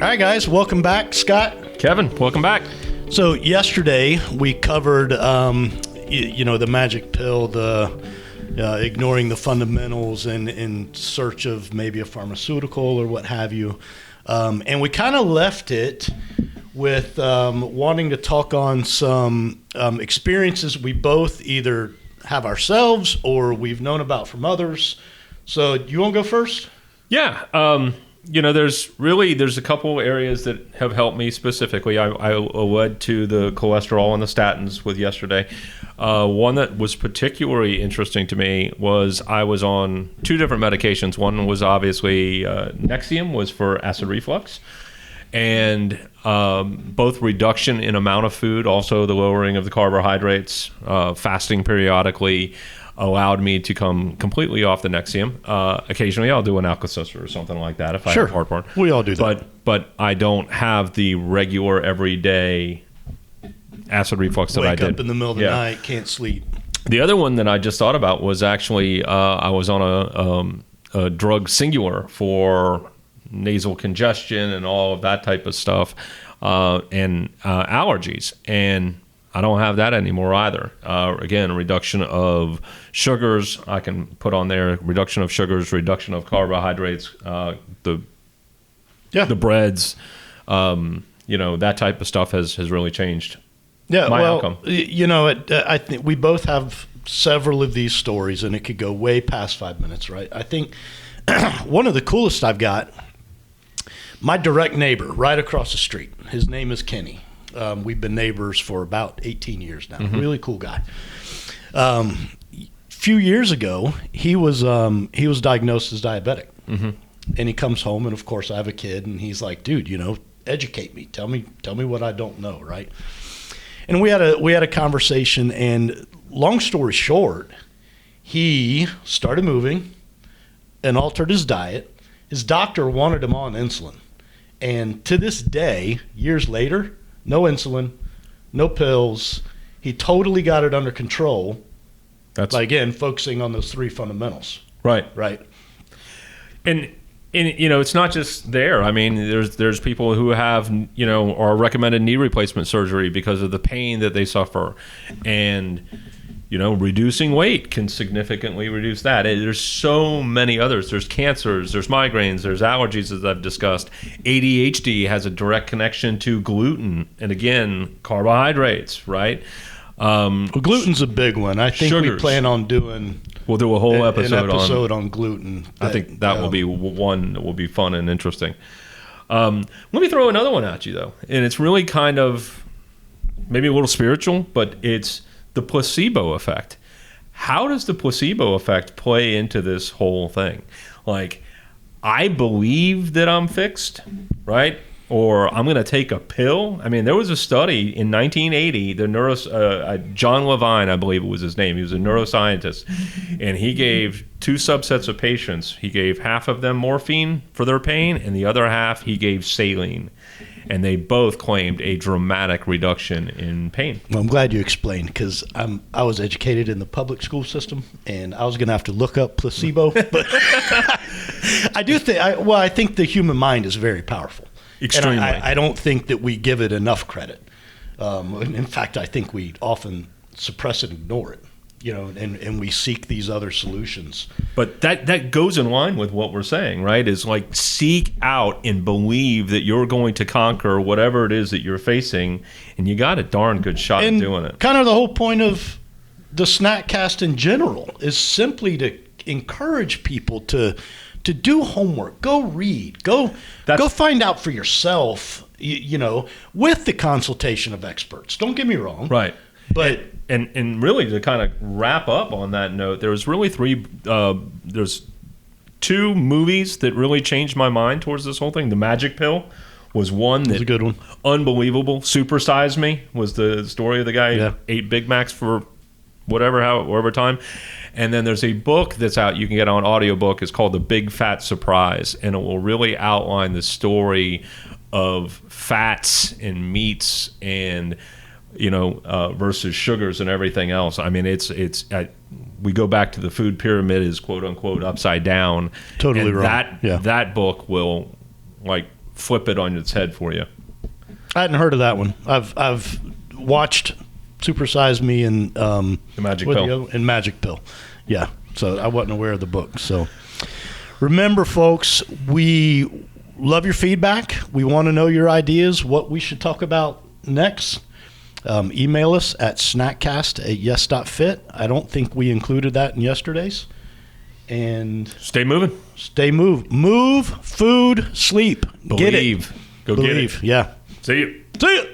All right, guys, welcome back. Scott. Kevin, welcome back. So yesterday we covered, the magic pill, the ignoring the fundamentals and in search of maybe a pharmaceutical or what have you. And we kind of left it with wanting to talk on some experiences we both either have ourselves or we've known about from others. So you want to go first? Yeah. There's a couple areas that have helped me specifically. I led to the cholesterol and the statins with yesterday. One that was particularly interesting to me was I was on two different medications. One was obviously Nexium, was for acid reflux, and both reduction in amount of food, also the lowering of the carbohydrates, fasting periodically, allowed me to come completely off the Nexium. Occasionally I'll do an Alka-Seltzer or something like that if I have heartburn. We all do that. But I don't have the regular everyday acid reflux that I did. Wake up in the middle of the night, can't sleep. The other one that I just thought about was actually I was on a drug Singular for nasal congestion and all of that type of stuff and allergies. And I don't have that anymore either. Again, a reduction of sugars. I can put on there reduction of sugars, reduction of carbohydrates, the breads, that type of stuff has really changed my outcome. I think we both have several of these stories, and it could go way past 5 minutes, right? I think one of the coolest I've got, my direct neighbor right across the street, his name is Kenny. We've been neighbors for about 18 years now. Mm-hmm. Really cool guy. Few years ago, he was diagnosed as diabetic, mm-hmm. and he comes home, and of course, I have a kid, and he's like, "Dude, educate me. Tell me what I don't know." Right? And we had a conversation, and long story short, he started moving and altered his diet. His doctor wanted him on insulin, and to this day, years later, no insulin, no pills. He totally got it under control. That's again focusing on those three fundamentals. Right. And it's not just there. I mean, there's people who have are recommended knee replacement surgery because of the pain that they suffer, and reducing weight can significantly reduce that. There's so many others. There's cancers, there's migraines, there's allergies, as I've discussed. ADHD has a direct connection to gluten, and again, carbohydrates, right? Gluten's a big one. I think sugars. We plan on doing... We'll do a whole episode on gluten. I think that will be one that will be fun and interesting. Let me throw another one at you, though. And it's really kind of maybe a little spiritual, but it's the placebo effect. How does the placebo effect play into this whole thing? Like, I believe that I'm fixed, right? Or I'm going to take a pill. I mean, there was a study in 1980, John Levine, I believe it was his name. He was a neuroscientist, and he gave two subsets of patients. He gave half of them morphine for their pain, and the other half he gave saline. And they both claimed a dramatic reduction in pain. Well, I'm glad you explained, because I was educated in the public school system, and I was going to have to look up placebo. But I think the human mind is very powerful. Extremely. And I don't think that we give it enough credit. In fact, I think we often suppress and ignore it. And we seek these other solutions. But that goes in line with what we're saying, right? Is like seek out and believe that you're going to conquer whatever it is that you're facing, and you got a darn good shot at doing it. Kind of the whole point of the Snackcast in general is simply to encourage people to do homework, go read, go find out for yourself, with the consultation of experts. Don't get me wrong. Right. But and really to kind of wrap up on that note, there's really there's two movies that really changed my mind towards this whole thing. The Magic Pill was one that was a good one. Unbelievable. Super Size Me was the story of the guy who ate Big Macs for however time. And then there's a book that's out you can get on audiobook. It's called The Big Fat Surprise, and it will really outline the story of fats and meats and versus sugars and everything else. I mean, we go back to the food pyramid is quote unquote upside down. Totally wrong. That book will flip it on its head for you. I hadn't heard of that one. I've watched Super Size Me and The Magic Pill. and Magic Pill. Yeah. So I wasn't aware of the book. So remember, folks, we love your feedback. We want to know your ideas, what we should talk about next. Email us at snackcast@yes.fit. I don't think we included that in yesterday's. And Stay moving. Move, food, sleep. Believe. Get it. Go Believe. get it. Yeah. See you. See you.